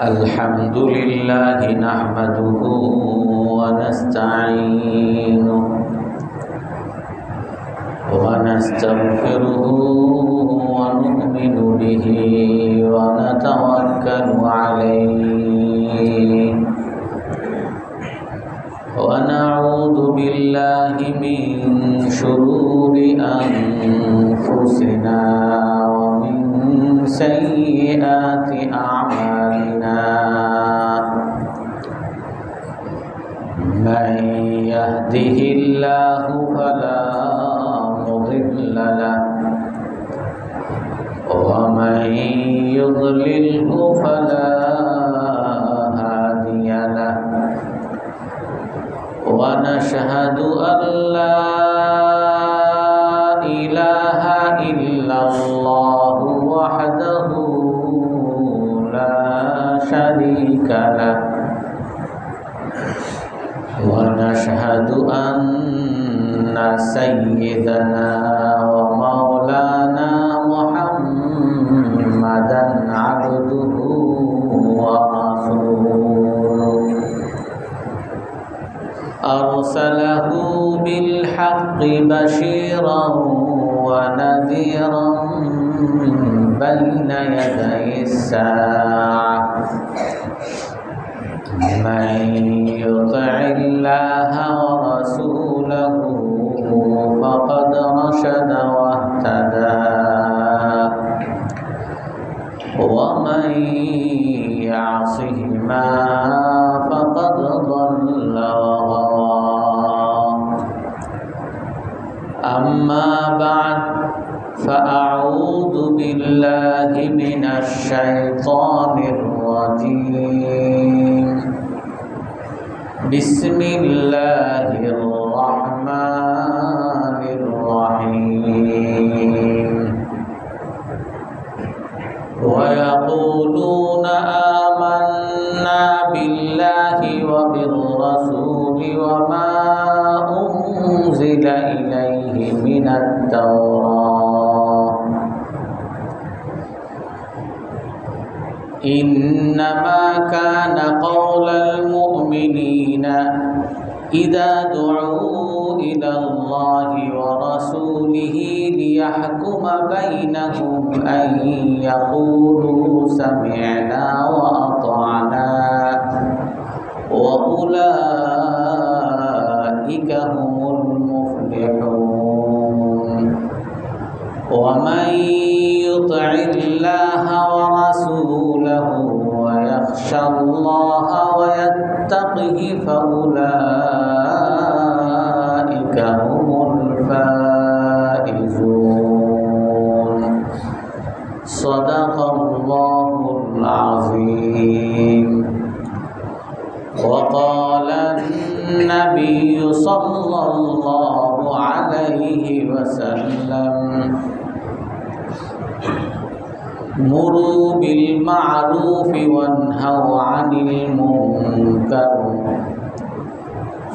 Alhamdulillah nahmaduhu wa nasta'inuhu wa nastaghfiruhu wa nu'minu bihi wa natawakkalu alayhi wa na'udzu billahi min shururi anfusina wa min sayyiati a'malina man yahdihillahu fala mudilla lahu wa man yudlilhu fala hadiya lahu wa nashhadu an la ilaha illallah wahdahu la syarika lahu wa nashhadu anna sayyidana wa maulana Muhammadan abduhu wa rasuluhu arsalahu bil haqqi bashiran wa nadhiran bayna yaday as-sa'ah man yuti'illaha wa rasulahu faqad rashada wa ihtada wa man ya'sihima faqad dhalla wa ghawa amma ba'd fa'a'udzu billahi minasy syaithanir rajim bismillahirrahmanirrahim wa yaquluna amanna billahi wa birrasuli wa ma unzila ilayhi minat tawrah innama kana qawlal mu'minina idza du'u ila Allahi wa rasulihi liyahkuma bainahum an yaqulu sami'na wa ata'na wa ulaika humul muflihun wa man yuti'illaha wa rasulahu wa yakhshallaha wa yattaqihi fa ulaika humul faizun sadaqallahul azim wa qala an-nabiy sallallahu alaihi wasallam muru bil ma'rufi wanhaw 'anil munkar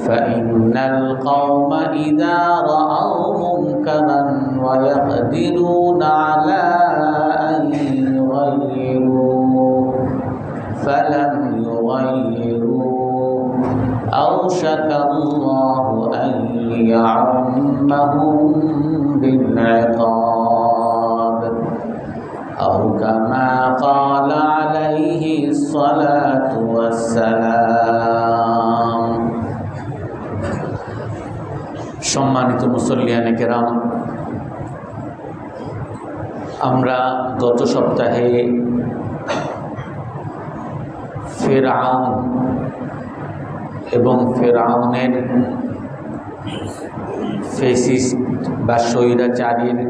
fa innal qauma idza ra'aw munkaran wa yaqdiruna 'ala an yughayyiru falam yughayyiru awshaka Allahu an ya'ummahum bil 'iqab أو كما قال عليه الصلاة والسلام সম্মানিত মুসল্লিয়ানে কেরাম, আমরা গত সপ্তাহে ফিরআউন এবং ফিরআউনের fascist বা স্বৈরাচারীর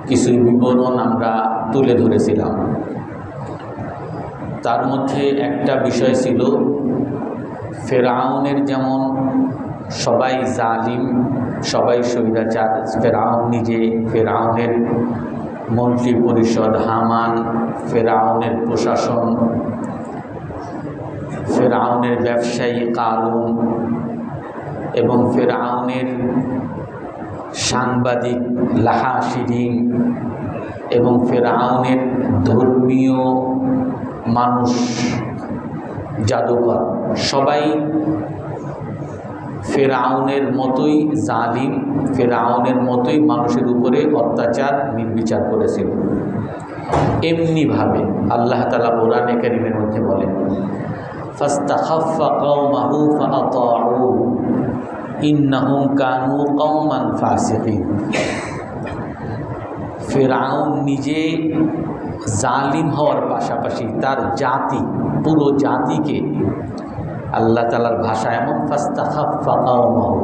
কিছু বিবরণ আমরা তুলে ধরেছিলাম। তার মধ্যে একটা বিষয় ছিল ফিরআউনের যেমন সবাই জালিম, সবাই স্বৈরাচার, ফিরআউন নিজে, ফিরআউনের মন্ত্রী পরিষদ, হামান, ফিরআউনের প্রশাসন, ফেরাউনের ব্যবসায়ী কারুন এবং ফেরাউনের সাংবাদিক লাহাশিরিন এবং ফেরাউনের ধর্মীয় মানুষ জাদুকর সবাই ফেরাউনের মতোই জালিম, ফেরাউনের মতোই মানুষের উপরে অত্যাচার নির্বিচার করেছিল। এমনিভাবে আল্লাহ তাআলা কোরআনে কারীমের মধ্যে বলেন, ফাস্তাখাফফা কওমাহু ফাআতাউ ইন্নাহুম কানু কওমান ফাসিকিন। ফেরাউন নিজে জালিম হওয়ার পাশাপাশি তার জাতি, পুরো জাতিকে, আল্লাহ তাআলার ভাষা এমন, ফাস্তাখাফফা কওমাহু,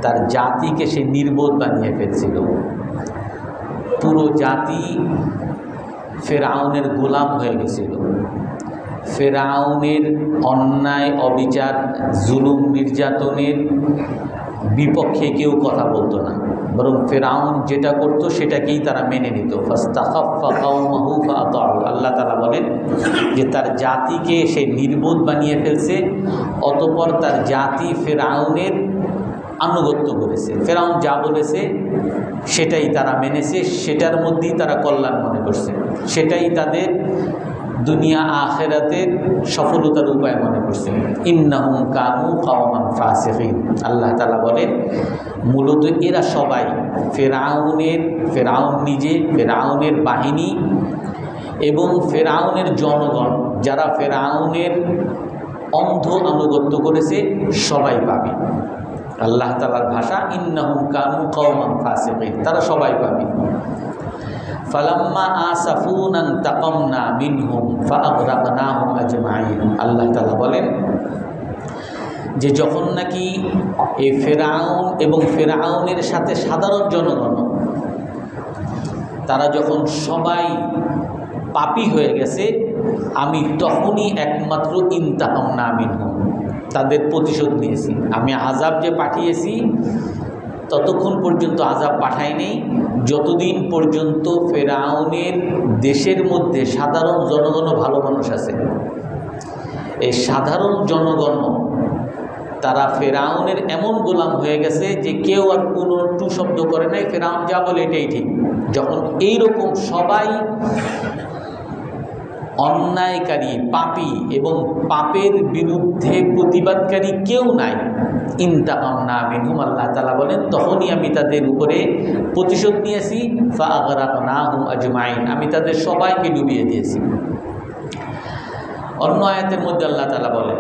তার জাতিকে সে নির্বোধ বানিয়ে ফেলছিল। পুরো জাতি ফেরাউনের গোলাম হয়ে গেছিল। ফেরাউনের অন্যায়, অবিচার, জুলুম, নির্যাতনের বিপক্ষে কেউ কথা বলতো না, বরং ফেরাউন যেটা করতো সেটাকেই তারা মেনে নিত। ফাস্তাখাফফা কওমাহু ফাআতাউ, আল্লাহ তাআলা বলেন যে তার জাতিকে সে নির্বোধ বানিয়ে ফেলছে, অতঃপর তার জাতি ফেরাউনের আনুগত্য করেছে। ফেরাউন যা বলেছে সেটাই তারা মেনেছে, সেটার মধ্যেই তারা কল্যাণ মনে করছে, সেটাই তাদের দুনিয়া আখিরাতের সফলতার উপায় মনে করছে। ইন্নাহুম কানু কওমান ফাসিকিন, আল্লাহ তাআলা বলেন মূলত এরা সবাই ফেরাউন নিজে, ফেরাউনের বাহিনী এবং ফেরাউনের জনগণ, যারা ফেরাউনের অন্ধ আনুগত্য করেছে, সবাই পাবে। আল্লাহ তাআলার ভাষা, ইন্নাহুম কানু কওমান ফাসিকিন, তারা সবাই পাবে। ফালাম্মা আসাফুনা ইনতাকামনা মিনহুম ফাআগরাকনাহুম আজমাইন, আল্লাহ তাআলা বলেন যে যখন নাকি এই ফেরাউন এবং ফেরাউনের সাথে সাধারণ জনগণ, তারা যখন সবাই পাপী হয়ে গেছে, আমি তখনই একমাত্র ইনতাকামনা মিনহুম, তাদের প্রতিশোধ নিয়েছি। আমি আযাব যে পাঠিয়েছি ততক্ষণ পর্যন্ত আযাব পাঠাই নেই যতদিন পর্যন্ত ফেরাউনের দেশের মধ্যে সাধারণ জনগণ ভালো মানুষ আছে। এই সাধারণ জনগণ তারা ফেরাউনের এমন গোলাম হয়ে গেছে যে কেউ আর কোনো টু শব্দ করে নাই, ফেরাউন যা বলে এটাই ঠিক। যখন এইরকম সবাই অন্যায়কারী, পাপী এবং পাপের বিরুদ্ধে প্রতিবাদকারী কেউ নাই, ইনতাকামনা মিনহুম, আল্লাহ তাআলা বলেন তখনই আমি তাদের উপরে প্রতিশোধ নিয়েছি। ফাআগরাকনাহুম আজমাইন, আমি তাদের সবাইকে ডুবিয়ে দিয়েছি। অন্য আয়াতের মধ্যে আল্লাহ তাআলা বলেন,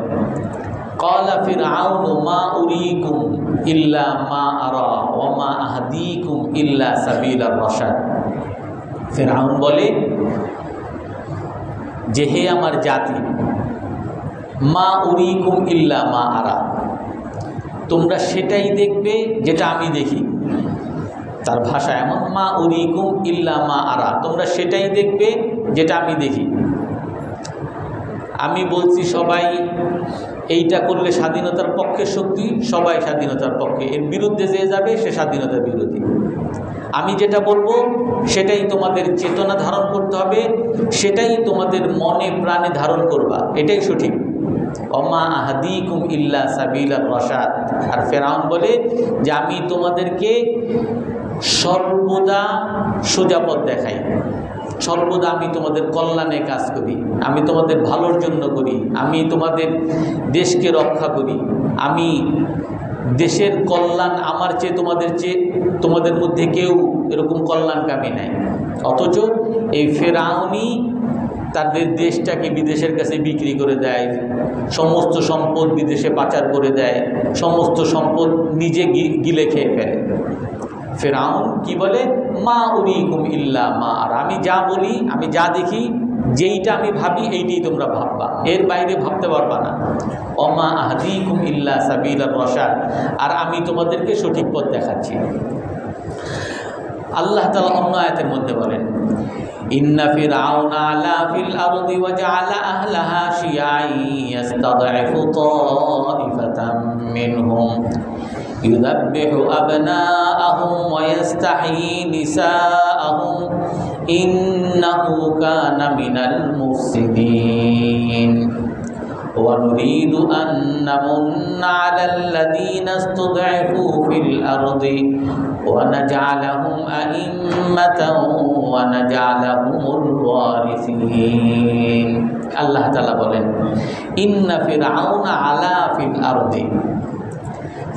ক্বালা ফিরআউনু মা উরীকুম ইল্লা মা আরা ওয়া মা আহদীকুম ইল্লা সাবিলার রাশাদ। ফিরআউন বলে যে হে আমার জাতি, মা উরীকুম ইল্লা মা আরা, তোমরা সেটাই দেখবে যেটা আমি দেখি। তার ভাষা এমন, মা উরীকুম ইল্লা মা আরা, তোমরা সেটাই দেখবে যেটা আমি দেখি। আমি বলছি সবাই এইটা করলে স্বাধীনতার পক্ষে শক্তি, সবাই স্বাধীনতার পক্ষে, এর বিরুদ্ধে যে যাবে সে স্বাধীনতার বিরোধী। আমি যেটা বলবো সেটাই তোমাদের চেতনা ধারণ করতে হবে, সেটাই তোমাদের মনে প্রাণে ধারণ করবা, এটাই সঠিক। ওমা আহদীকুম ইল্লা সাবিলার রাশাদ। আর ফেরাউন বলে যে আমি তোমাদেরকে সর্বদা সোজা পথ দেখাই, সর্বদা আমি তোমাদের কল্যাণে কাজ করি, আমি তোমাদের ভালোর জন্য করি, আমি তোমাদের দেশকে রক্ষা করি, আমি দেশের কল্যাণ আমার চেয়ে তোমাদের মধ্যে কেউ এরকম কল্যাণকামী নাই। অথচ এই ফেরাউনই তাদের দেশটাকে বিদেশের কাছে বিক্রি করে দেয়, সমস্ত সম্পদ বিদেশে পাচার করে দেয়, সমস্ত সম্পদ নিজে গিলে খেয়ে ফেলে। ফেরাউন কি বলে, মা উরীকুম ইল্লা মা আরা, আমি যা বলি, আমি যা দেখি, যেইটা আমি ভাবি এইটাই তোমরা ভাববা, এর বাইরে ভাবতে পারবা না। ওমা আহদীকুম ইল্লা সাবিলার রাশাদ, আর আমি তোমাদেরকে সঠিক পথ দেখাচ্ছি। আল্লাহ তাআলা অন্য আয়াতের মধ্যে বলেন, ইন্না ফিরআউনা আলা ফিল আরদি ওয়া জাআলা আহলাহা শিয়া'আন ইয়াস্তাদঈফু তা'iফাতাম মিনহুম ইউযাব্বিহু আবনাআহুম ওয়া ইস্তাহয়ী নিসাআহুম ইন্নাহু কানা মিনাল মুফসিদিন। وَنُرِيدُ أَن نَّمُنَّ عَلَى الَّذِينَ اسْتُضْعِفُوا فِي الْأَرْضِ وَنَجْعَلَهُمْ أَئِمَّةً وَنَجْعَلَهُمُ الْوَارِثِينَ। আল্লাহ তাআলা বলেন, ইন্না ফিরআউনা আলা ফিল আরদি,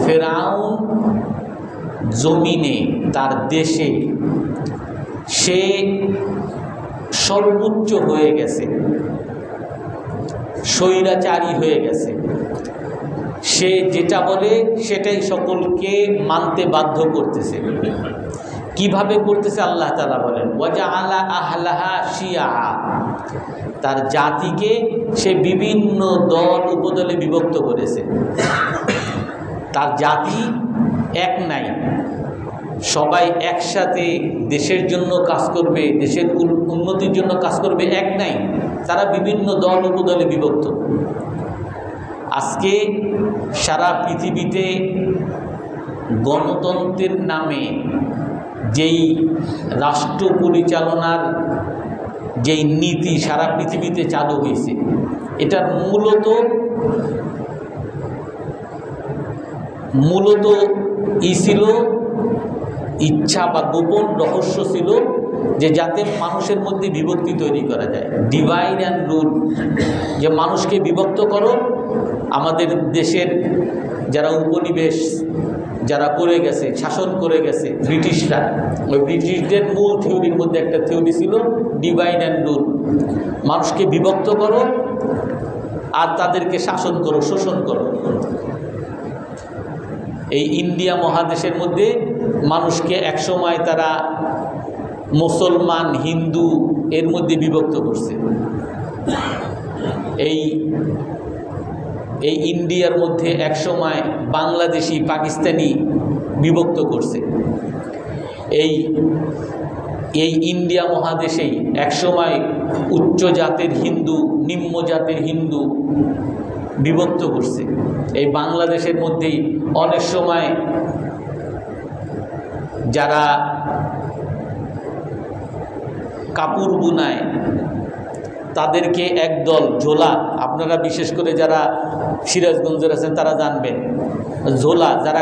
ফিরআউন জমিনে, তার দেশে সে সর্বোচ্চ হয়ে গেছে, স্বৈরাচারী হয়ে গেছে। সে যেটা বলে সেটাই সকলকে মানতে বাধ্য করতেছে। কিভাবে করতেছে আল্লাহ তাআলা বলেন, ওয়াজআলা আহলাহা শিয়া, তার জাতিকে সে বিভিন্ন দল উপদলে বিভক্ত করেছে। তার জাতি এক নাই, সবাই একসাথে দেশের জন্য কাজ করবে, দেশের উন্নতির জন্য কাজ করবে, এক নাই, তারা বিভিন্ন দল উপদলে বিভক্ত। আজকে সারা পৃথিবীতে গণতন্ত্রের নামে যেই রাষ্ট্র পরিচালনার যেই নীতি সারা পৃথিবীতে চালু হয়েছে, এটার মূলত ছিল ইচ্ছা বা গোপন রহস্য ছিল যে যাতে মানুষের মধ্যে বিভক্তি তৈরি করা যায়, ডিভাইড অ্যান্ড রুল, যে মানুষকে বিভক্ত করো। আমাদের দেশের যারা উপনিবেশ যারা করে গেছে, শাসন করে গেছে ব্রিটিশরা, ওই ব্রিটিশদের মূল থিওরির মধ্যে একটা থিওরি ছিল ডিভাইড অ্যান্ড রুল, মানুষকে বিভক্ত করো আর তাদেরকে শাসন করো, শোষণ করো। এই ইন্ডিয়া মহাদেশের মধ্যে মানুষকে একসময় তারা মুসলমান হিন্দু এর মধ্যে বিভক্ত করছে। এই ইন্ডিয়ার মধ্যে একসময় বাংলাদেশি পাকিস্তানি বিভক্ত করছে। এই ইন্ডিয়া মহাদেশেই একসময় উচ্চ জাতের হিন্দু, নিম্ন জাতের হিন্দু বিভক্ত করছে। এই বাংলাদেশের মধ্যেই অনেক সময় যারা কাপড় বুনায় তাদেরকে একদল ঝোলা, আপনারা বিশেষ করে যারা সিরাজগঞ্জের আছেন তারা জানবেন, ঝোলা যারা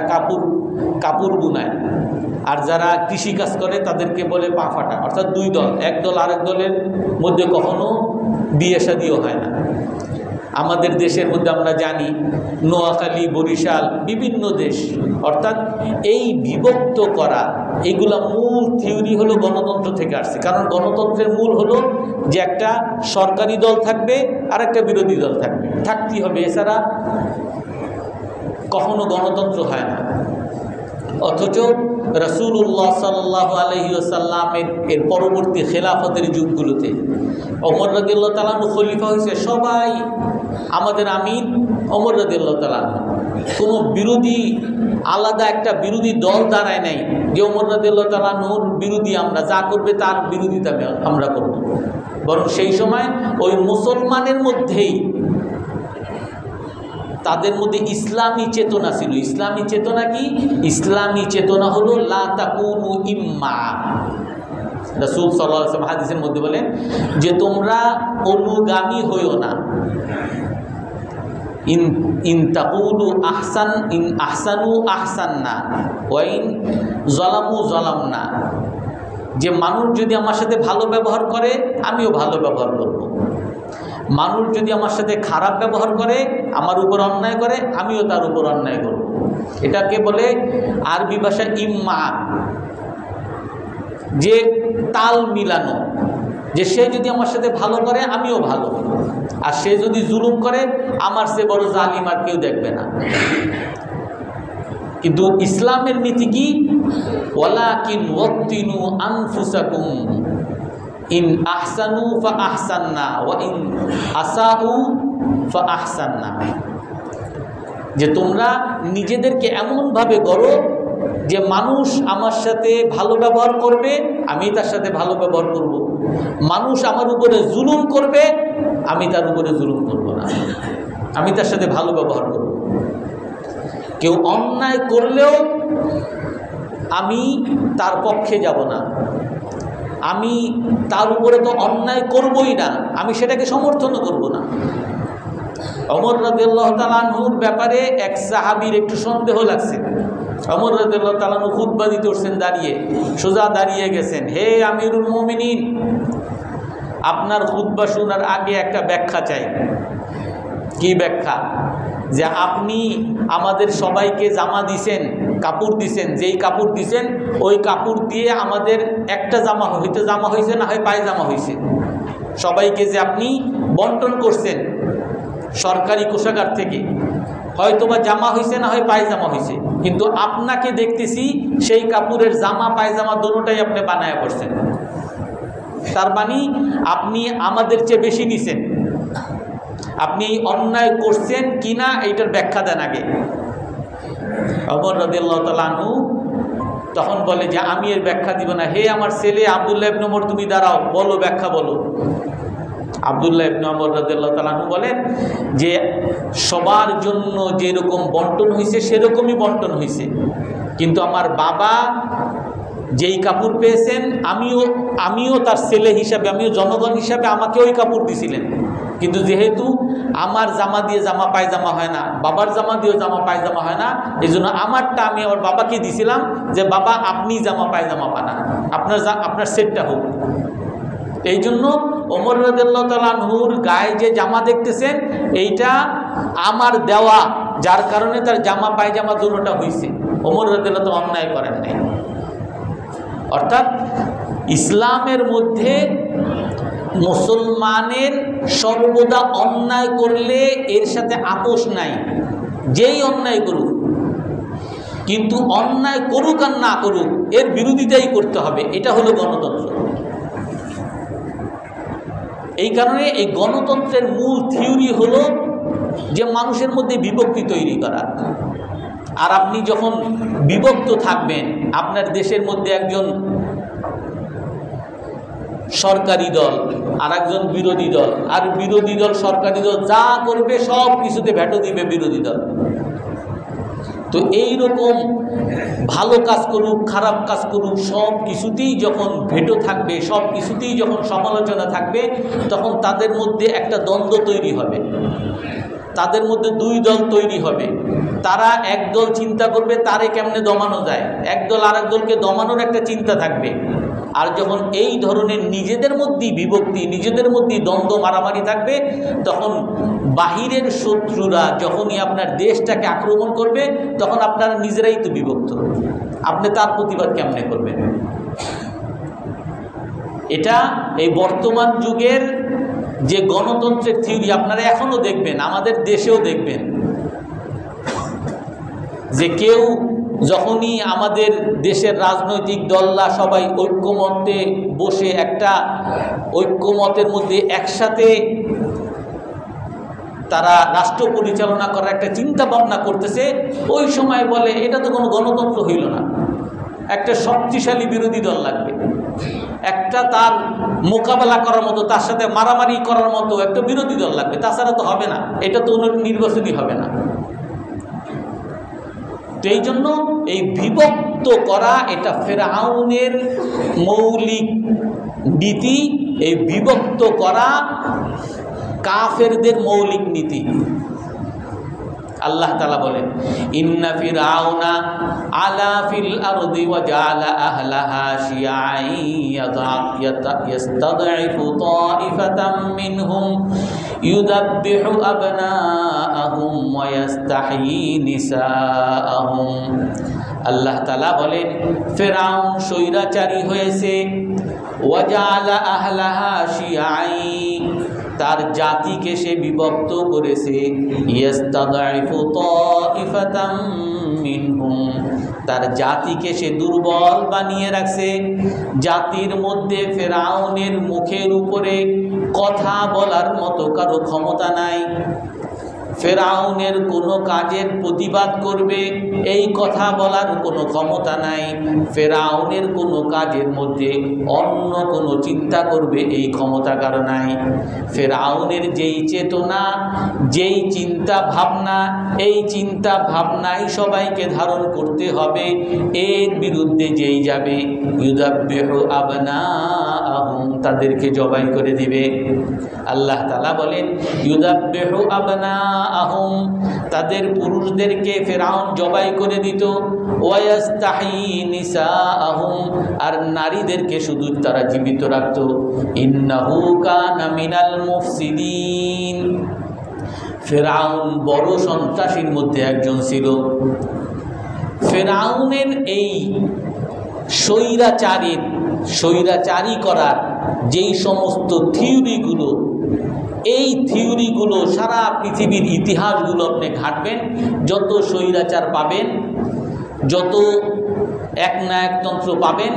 কাপড় বুনায় আর যারা কৃষিকাজ করে তাদেরকে বলে পা ফাটা, অর্থাৎ দুই দল, এক দল আরেক দলের মধ্যে কখনো বিয়ে শাদিও হয় না। আমাদের দেশের মধ্যে আমরা জানি নোয়াখালী, বরিশাল, বিভিন্ন দেশ, অর্থাৎ এই বিভক্ত করা, এগুলা মূল থিওরি হলো গণতন্ত্র থেকে আসছে। কারণ গণতন্ত্রের মূল হলো যে একটা সরকারি দল থাকবে আর একটা বিরোধী দল থাকবে, থাকতেই হবে, এছাড়া কখনো গণতন্ত্র হয় না। অথচ রাসূলুল্লাহ সাল্লাল্লাহু আলাইহি ওয়াসাল্লামের এর পরবর্তী খেলাফতের যুগগুলোতে ওমর রাদিয়াল্লাহু তাআলা খলিফা হয়েছে, সবাই আমাদের আমির ওমর রাদিয়াল্লাহু তাআলা, কোনো বিরোধী আলাদা একটা বিরোধী দল দাঁড়ায় নাই যে ওমর রাদিয়াল্লাহু তাআলার বিরোধী আমরা, যা করবে তার বিরোধিতা আমরা করব। বরং সেই সময় ওই মুসলমানের মধ্যেই তাদের মধ্যে ইসলামী চেতনা ছিল। ইসলামী চেতনা কি? ইসলামী চেতনা হলো লা তাকুনু ইম্মা। রাসূল সাল্লাল্লাহু আলাইহি ওয়াসাল্লাম হাদিসের মধ্যে বলেন যে তোমরা অনুগামী হইও না। ইন তাকুলু আহসান, ইন আহসানু আহসাননা ওয়া ইন যালামু যালামনা, যে মানুষ যদি আমার সাথে ভালো ব্যবহার করে আমিও ভালো ব্যবহার করব, মানুষ যদি আমার সাথে খারাপ ব্যবহার করে, আমার উপর অন্যায় করে, আমিও তার উপর অন্যায় করব। এটাকে বলে আরবি ভাষায় ইম্মা, যে তাল মিলানো, যে সে যদি আমার সাথে ভালো করে আমিও ভালো, আর সে যদি জুলুম করে আমার সে বড় জালিম আর কেউ দেখবে না। কিন্তু ইসলামের নীতি কি? ওয়ালাকিন ওয়াক্তিনু আনফুসাকুম ইন আহসানু ফা আহসাননা ওয়া ইন আসাউ ফা আহসাননা, যে তোমরা নিজেদেরকে এমনভাবে গড়ো যে মানুষ আমার সাথে ভালো ব্যবহার করবে, আমি তার সাথে ভালো ব্যবহার করব। মানুষ আমার উপরে জুলুম করবে, আমি তার উপরে জুলুম করব না, আমি তার সাথে ভালো ব্যবহার করব। কেউ অন্যায় করলেও আমি তার পক্ষে যাব না, আমি তার উপরে তো অন্যায় করবই না, আমি সেটাকে সমর্থনও করব না। ওমর রাদিয়াল্লাহু তাআলা আনহুর ব্যাপারে এক সাহাবীর একটু সন্দেহ লাগছে। ওমর রাদিয়াল্লাহু তাআলা আনহু খুতবা দিতে উঠছেন, দাঁড়িয়ে সোজা দাঁড়িয়ে গেছেন, হে আমিরুল মুমিনিন, আপনার খুতবা শোনার আগে একটা ব্যাখ্যা চাই। কি ব্যাখ্যা? যে আপনি আমাদের সবাইকে জামা দিছেন, কাপড় দিছেন, যেই কাপড় দিছেন ওই কাপড় দিয়ে আমাদের একটা জামা হইতে জামা হয়েছে, না হয় পায়জামা হয়েছে। সবাইকে যে আপনি বন্টন করছেন সরকারি কোষাগার থেকে, হয়তোবা জামা হয়েছে, না হয় পায়জামা হয়েছে, কিন্তু আপনাকে দেখতেছি সেই কাপড়ের জামা পায়জামা দুটোটাই আপনি বানায় করছেন। তার মানে আপনি আমাদের চেয়ে বেশি নিছেন। আপনি অন্যায় করছেন কিনা এইটার ব্যাখ্যা দেন আগে। ওমর রাদিয়াল্লাহু তাআলা আনহু তখন বলে যে আমি এর ব্যাখ্যা দিব না। হে আমার ছেলে আব্দুল্লাহ ইবনে ওমর, তুমি দাঁড়াও, বলো, ব্যাখ্যা বলো। আব্দুল্লাহ ইবনে ওমর রাদিয়াল্লাহু তাআলা আনহু বলেন যে সবার জন্য যেরকম বন্টন হয়েছে সেরকমই বন্টন হয়েছে, কিন্তু আমার বাবা যেই কাপড় পেয়েছেন আমিও তার ছেলে হিসাবে, আমিও জনগণ হিসাবে আমাকে ওই কাপড় দিছিলেন, কিন্তু যেহেতু আমার জামা দিয়ে জামা পায়জামা হয় না, বাবার জামা দিয়েও জামা পায়জামা হয় না, এই জন্য আমারটা আমি আমার বাবাকে দিছিলাম যে বাবা আপনি জামা পায়জামা বানান, আপনার সেটটা হোক। এই জন্য ওমর রাদিয়াল্লাহু তাআলা আনহুর গায়ে যে জামা দেখতেছেন এইটা আমার দেওয়া, যার কারণে তার জামা পায়জামা দুটোটা হয়েছে। ওমর রাদিয়াল্লাহু তাআলা অন্যায় করেন নাই। অর্থাৎ ইসলামের মধ্যে মুসলমানের সর্বদা অন্যায় করলে এর সাথে আপোষ নাই, যেই অন্যায় করুক, কিন্তু অন্যায় করুক আর না করুক এর বিরোধিতাই করতে হবে। এটা হলো গণতন্ত্র। এই কারণে এই গণতন্ত্রের মূল থিওরি হলো যে মানুষের মধ্যে বিভক্তি তৈরি করা। আর আপনি যখন বিভক্ত থাকবেন, আপনার দেশের মধ্যে একজন সরকারি দল আর একজন বিরোধী দল, আর বিরোধী দল সরকারি দল যা করবে সব কিছুতে ভেটো দিবে বিরোধী দল। তো এইরকম ভালো কাজ করুক খারাপ কাজ করুক সব কিছুতেই যখন ভেটো থাকবে, সব কিছুতেই যখন সমালোচনা থাকবে, তখন তাদের মধ্যে একটা দ্বন্দ্ব তৈরি হবে, তাদের মধ্যে দুই দল তৈরি হবে। তারা একদল চিন্তা করবে তারে কেমনে দমানো যায়, একদল আর এক দলকে দমানোর একটা চিন্তা থাকবে। আর যখন এই ধরনের নিজেদের মধ্যেই বিভক্তি, নিজেদের মধ্যেই দ্বন্দ্ব মারামারি থাকবে, তখন বাহিরের শত্রুরা যখনই আপনার দেশটাকে আক্রমণ করবে তখন আপনারা নিজেরাই তো বিভক্ত, আপনি তার প্রতিবাদ কেমনে করবেন? এটা এই বর্তমান যুগের যে গণতন্ত্রের থিওরি আপনারা এখনো দেখবেন, আমাদের দেশেও দেখবেন যে কেউ যখনই আমাদের দেশের রাজনৈতিক দলরা সবাই ঐক্যমত্যে বসে একটা ঐক্যমতের মধ্যে একসাথে তারা রাষ্ট্র পরিচালনা করার একটা চিন্তা ভাবনা করতেছে, ওই সময় বলে এটা তো কোনো গণতন্ত্র হইল না, একটা শক্তিশালী বিরোধী দল লাগবে, একটা তার মোকাবেলা করার মতো, তার সাথে মারামারি করার মতো একটা বিরোধী দল লাগবে, তাছাড়া তো হবে না, এটা তো নির্বাচনই হবে না। তো এই জন্য এই বিভক্ত করা এটা ফেরাউনের মৌলিক নীতি, এই বিভক্ত করা কাফেরদের মৌলিক নীতি। আল্লাহ তাআলা বলেন ইন্না ফিরআউনা আলা ফিল আরদি ওয়া জাআলা আহলাহা শিয়াআন ইয়াস্তাদঈফু তাঈফাতাম মিনহুম ইউযাব্বিহু আবনাআহুম ওয়া ইস্তাহয়ী নিসাআহুম। আল্লাহ তাআলা বলেন ফিরআউন স্বৈরাচারী হয়েছে, ওয়া জাআলা আহলাহা শিয়াআন, তার জাতিকে সে বিভক্ত করেছে, ইয়াস্তাদঈফু তাঈফাতাম মিনহুম, তার জাতিকে সে দুর্বল বানিয়ে রাখছে। জাতির মধ্যে ফেরাউনের মুখের উপরে কথা বলার মতো কারো ক্ষমতা নাই, ফেরাউনের কোনো কাজের প্রতিবাদ করবে এই কথা বলার কোনো ক্ষমতা নাই, ফেরাউনের কোনো কাজের মধ্যে অন্য কোনো চিন্তা করবে এই ক্ষমতা কারো নাই। ফেরাউনের যেই চেতনা, যেই চিন্তা ভাবনা, এই চিন্তা ভাবনাই সবাইকে ধারণ করতে হবে, এর বিরুদ্ধে যেই যাবে ইউযাব্বিহু আবনাআহুম, তাদেরকে জবাই করে দিবে। আল্লাহ তাআলা বলেন ইউযাব্বিহু আবনাআহুম, তাদের পুরুষদেরকে ফিরআউন জবাই করে দিত, ওয়া ইস্তাহি নিসাআহুম, আর নারীদেরকে শুধু তারা জীবিত রাখত। ইন্নাহু কানা মিনাল মুফসিদিন, ফিরআউন বড় সন্ত্রাসীর মধ্যে একজন ছিল। ফিরআউনের এই স্বৈরাচারী করার যেই সমস্ত থিওরিগুলো, এই থিওরিগুলো সারা পৃথিবীর ইতিহাসগুলো আপনি ঘাঁটবেন, যত স্বৈরাচার পাবেন, যত একনায়কতন্ত্র পাবেন,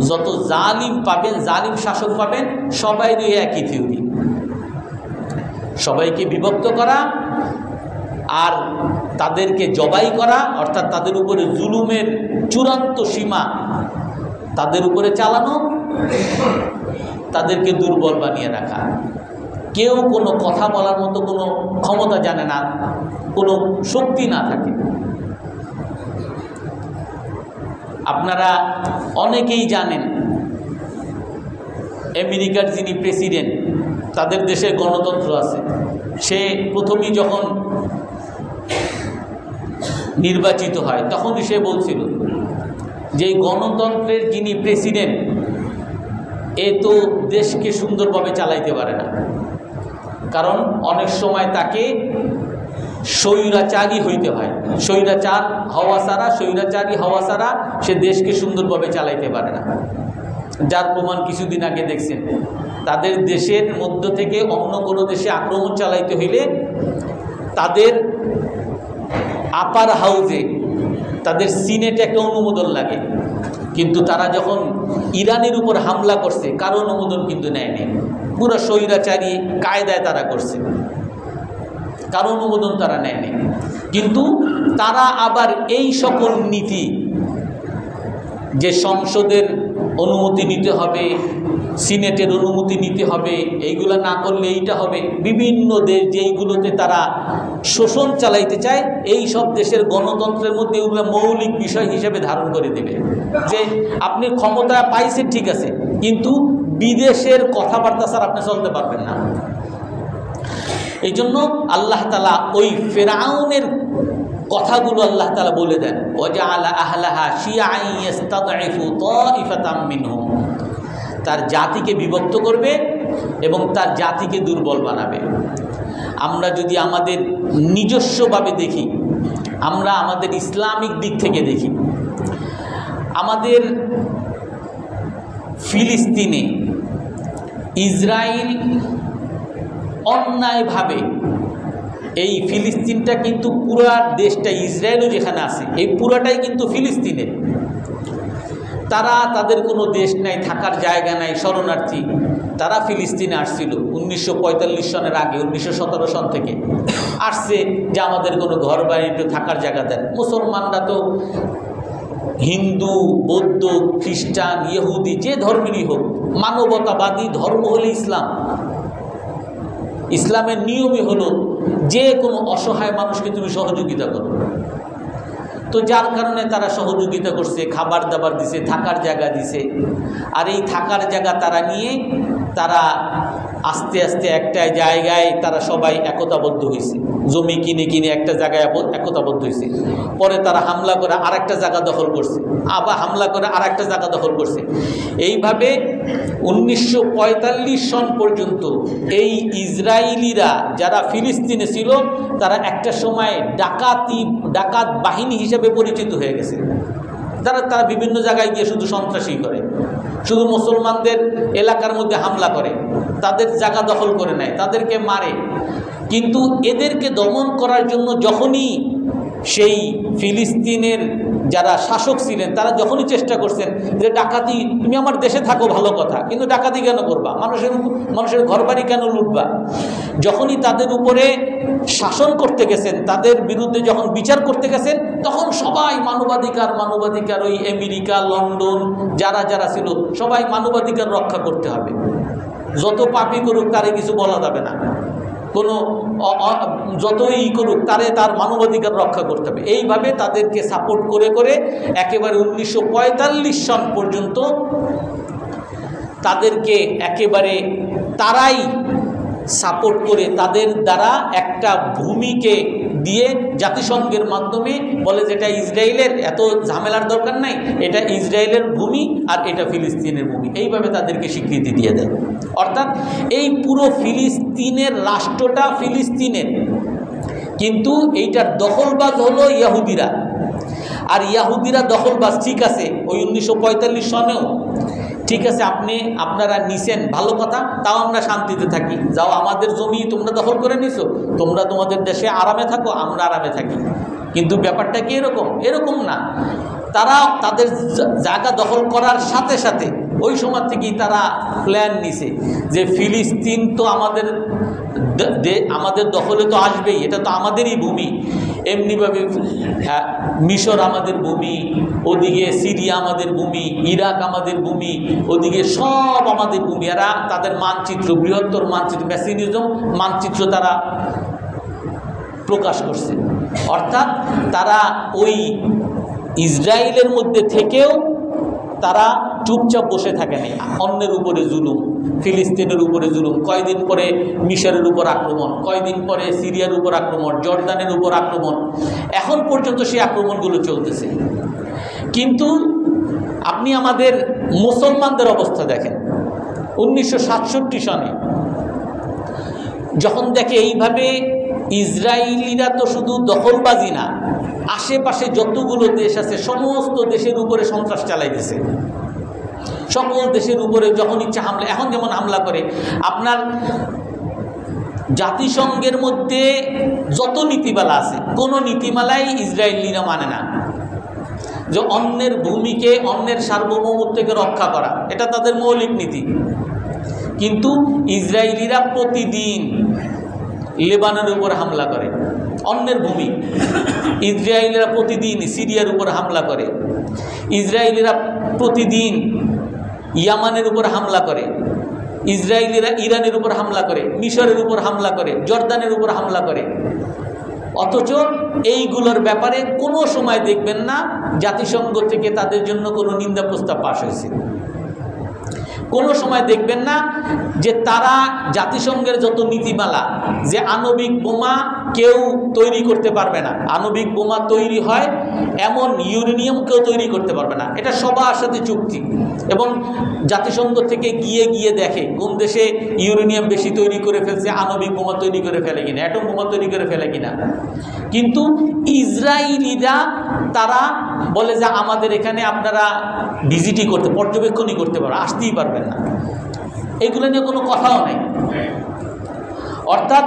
যত জালিম পাবেন, জালিম শাসক পাবেন, সবাই একই থিওরি। সবাইকে বিভক্ত করা আর তাদেরকে জবাই করা, অর্থাৎ তাদের উপরে জুলুমের চূড়ান্ত সীমা তাদের উপরে চালানো, তাদেরকে দুর্বল বানিয়ে রাখা। কেউ কোনো কথা বলার মতো কোনো ক্ষমতা জানে না, কোনো শক্তি না থাকে। আপনারা অনেকেই জানেন আমেরিকার যিনি প্রেসিডেন্ট, তাদের দেশে গণতন্ত্র আছে। সে প্রথমেই যখন নির্বাচিত হয় তখনই সে বলছিল যে গণতন্ত্রের যিনি প্রেসিডেন্ট, এ তো দেশকে সুন্দরভাবে চালাইতে পারে না, কারণ অনেক সময় তাকে স্বৈরাচারী হইতে হয়। স্বৈরাচারী হওয়া ছাড়া সে দেশকে সুন্দরভাবে চালাইতে পারে না। যার প্রমাণ কিছুদিন আগে দেখছেন, তাদের দেশের মধ্য থেকে অন্য কোনো দেশে আক্রমণ চালাইতে হইলে তাদের আপার হাউজে, তাদের সিনেটে একটা অনুমোদন লাগে, কিন্তু তারা যখন ইরানের উপর হামলা করছে কারো অনুমোদন কিন্তু নেয়নি। পুরো স্বৈরাচারী কায়দায় তারা করছে, কারো অনুমোদন তারা নেয়নি। কিন্তু তারা আবার এই সকল নীতি, যে সংসদের অনুমতি নিতে হবে, সিনেটের অনুমতি নিতে হবে, এইগুলো না করলে এইটা হবে, বিভিন্ন দেশ যেইগুলোতে তারা শোষণ চালাইতে চায়, এই সব দেশের গণতন্ত্রের মধ্যে এগুলো মৌলিক বিষয় হিসেবে ধারণ করে দেবে যে আপনি ক্ষমতা পাইছেন ঠিক আছে, কিন্তু বিদেশের কথাবার্তা স্যার আপনি চলতে পারবেন না। এই জন্য আল্লাহ তাআলা ওই ফিরআউনের কথাগুলো আল্লাহ তাআলা বলে দেন, ওয়াজআলা আহলাহা শিয়াআন ইস্তাদঈফু তাইফাতাম মিনহুম, তার জাতিকে বিভক্ত করবে এবং তার জাতিকে দুর্বল বানাবে। আমরা যদি আমাদের নিজস্বভাবে দেখি, আমরা আমাদের ইসলামিক দিক থেকে দেখি, আমাদের ফিলিস্তিনে ইসরায়েল অন্যায়ভাবে, এই ফিলিস্তিনটা কিন্তু পুরা দেশটা, ইসরায়েলও যেখানে আছে এই পুরাটাই কিন্তু ফিলিস্তিনের। তারা, তাদের কোনো দেশ নাই, থাকার জায়গা নাই, শরণার্থী। তারা ফিলিস্তিনে আসছিল 1945 সনের আগে, 1917 সন থেকে আসছে যে আমাদের কোনো ঘর বাড়ি, একটু থাকার জায়গা দেন। মুসলমানরা তো হিন্দু, বৌদ্ধ, খ্রিস্টান, ইহুদি, যে ধর্মেরই হোক, মানবতাবাদী ধর্ম হলো ইসলাম। ইসলামের নিয়মই হলো যে কোনো অসহায় মানুষকে তুমি সহযোগিতা করো। তো যার কারণে তারা সহযোগিতা করছে, খাবার দাবার দিছে, থাকার জায়গা দিছে। আর এই থাকার জায়গা তারা নিয়ে তারা আস্তে আস্তে একটা জায়গায় তারা সবাই একতাবদ্ধ হয়েছে, জমি কিনে কিনে একটা জায়গায় একতাবদ্ধ হয়েছে। পরে তারা হামলা করে আরেকটা জায়গা দখল করছে, আবার হামলা করে আরেকটা জায়গা দখল করছে। এইভাবে 1945 সন পর্যন্ত এই ইসরায়েলিরা যারা ফিলিস্তিনে ছিল, তারা একটা সময় ডাকাত বাহিনী হিসেবে পরিচিত হয়ে গেছে। তারা বিভিন্ন জায়গায় গিয়ে শুধু সন্ত্রাসী করে, শুধু মুসলমানদের এলাকার মধ্যে হামলা করে, তাদের জায়গা দখল করে নেয়, তাদেরকে মারে। কিন্তু এদেরকে দমন করার জন্য যখনই সেই ফিলিস্তিনের যারা শাসক ছিলেন, তারা যখনই চেষ্টা করছেন যে ডাকাতি, তুমি আমার দেশে থাকো ভালো কথা, কিন্তু ডাকাতি কেন করবা, মানুষের ঘরবাড়ি কেন লুটবা, যখনই তাদের উপরে শাসন করতে গেছেন, তাদের বিরুদ্ধে যখন বিচার করতে গেছেন, তখন সবাই মানবাধিকার, ওই আমেরিকা, লন্ডন যারা যারা ছিল সবাই মানবাধিকার রক্ষা করতে হবে, যত পাপই করুক তারে কিছু বলা যাবে না, কোনো যতই করুক তার মানবাধিকার রক্ষা করতে হবে। এইভাবে তাদেরকে সাপোর্ট করে করে একেবারে 1945 সন পর্যন্ত তাদেরকে একেবারে তারাই সাপোর্ট করে, তাদের দ্বারা একটা ভূমিকে দিয়ে জাতিসংঘের মাধ্যমে বলে যেটা ইসরায়েলের, এত ঝামেলার দরকার নাই, এটা ইসরায়েলের ভূমি আর এটা ফিলিস্তিনের ভূমি, এইভাবে তাদেরকে স্বীকৃতি দিয়ে দেয়। অর্থাৎ এই পুরো ফিলিস্তিনের রাষ্ট্রটা ফিলিস্তিনের, কিন্তু এইটার দখলবাজ হলো ইহুদিরা। আর ইহুদিরা দখলবাজ, ঠিক আছে, ওই 1945 সনেও ঠিক আছে, আপনারা নিছেন, ভালো কথা, তাও আমরা শান্তিতে থাকি, যাও আমাদের জমি তোমরা দখল করে নিছো, তোমরা তোমাদের দেশে আরামে থাকো, আমরা আরামে থাকি। কিন্তু ব্যাপারটা কি এরকম না। তারা তাদের জায়গা দখল করার সাথে সাথে ওই সময় থেকেই তারা প্ল্যান নিছে যে ফিলিস্তিন তো আমাদের দখলে তো আসবেই, এটা তো আমাদেরই ভূমি। এমনিভাবে মিশর আমাদের ভূমি, ওদিকে সিরিয়া আমাদের ভূমি, ইরাক আমাদের ভূমি, ওদিকে সব আমাদের ভূমি। এরা তাদের মানচিত্র, বৃহত্তর মানচিত্র, মেসিনিজম মানচিত্র তারা প্রকাশ করছে। অর্থাৎ তারা ওই ইসরায়েলের মধ্যে থেকেও তারা চুপচাপ বসে থাকে না, অন্যের উপরে জুলুম, ফিলিস্তিনের উপরে জুলুম, কয়দিন পরে মিশরের উপর আক্রমণ, কয়দিন পরে সিরিয়ার উপর আক্রমণ, জর্দানের উপর আক্রমণ, এখন পর্যন্ত সেই আক্রমণগুলো চলতেছে। কিন্তু আপনি আমাদের মুসলমানদের অবস্থা দেখেন, 1967 সনে যখন দেখে এইভাবে ইসরায়েলিরা তো শুধু দখলবাজি না, আশেপাশে যতগুলো দেশ আছে সমস্ত দেশের উপরে সন্ত্রাস চালাইতেছে, সকল দেশের উপরে যখন ইচ্ছা হামলা, এখন যেমন হামলা করে, আপনার জাতিসংঘের মধ্যে যত নীতিমালা আছে কোনো নীতিমালাই ইসরায়েলিরা মানে না, যে অন্যের ভূমিকে, অন্যের সার্বভৌমত্বকে রক্ষা করা, এটা তাদের মৌলিক নীতি। কিন্তু ইসরায়েলিরা প্রতিদিন লেবাননের উপর হামলা করে, অন্যের ভূমি। ইসরায়েলিরা প্রতিদিন সিরিয়ার উপর হামলা করে, ইসরায়েলিরা প্রতিদিন ইয়ামানের উপর হামলা করে, ইসরায়েলিরা ইরানের উপর হামলা করে, মিশরের উপর হামলা করে, জর্দানের উপর হামলা করে। অথচ এইগুলোর ব্যাপারে কোনো সময় দেখবেন না জাতিসংঘ থেকে তাদের জন্য কোনো নিন্দা প্রস্তাব পাশ হয়েছে। কোনো সময় দেখবেন না যে তারা জাতিসংঘের যত নীতিমালা, যে আণবিক বোমা কেউ তৈরি করতে পারবে না, আণবিক বোমা তৈরি হয় এমন ইউরেনিয়াম কেউ তৈরি করতে পারবে না, এটা সবার সাথে চুক্তি। এবং জাতিসংঘ থেকে গিয়ে দেখে কোন দেশে ইউরেনিয়াম বেশি তৈরি করে ফেলছে, আণবিক বোমা তৈরি করে ফেলে কিনা, অ্যাটম বোমা তৈরি করে ফেলে কিনা। কিন্তু ইসরায়েলিরা তারা বলে যে আমাদের এখানে আপনারা ভিজিটই করতে, পর্যবেক্ষণই করতে পারবেন, আসতেই পারবেন না, এগুলো নিয়ে কোনো কথাও নেই। অর্থাৎ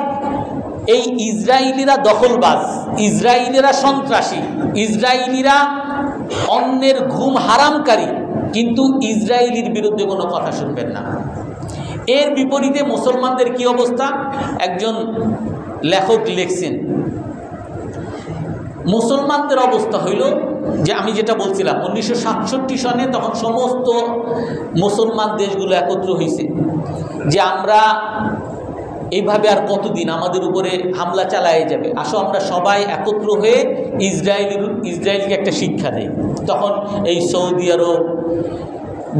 এই ইসরায়েলিরা দখলবাজ, ইসরায়েলিরা সন্ত্রাসী, ইসরায়েলিরা অন্যের ঘুম হারামকারী, কিন্তু ইসরায়েলির বিরুদ্ধে কোনো কথা শুনবেন না। এর বিপরীতে মুসলমানদের কি অবস্থা? একজন লেখক লিখছেন, মুসলমানদের অবস্থা হইল যে আমি যেটা বলছিলাম 1967 সনে তখন সমস্ত মুসলমান দেশগুলো একত্র হয়েছে যে আমরা এইভাবে আর কতদিন আমাদের উপরে হামলা চালায় যাবে, আসো আমরা সবাই একত্র হয়ে ইসরায়েলকে একটা শিক্ষা দেই। তখন এই সৌদি আরব,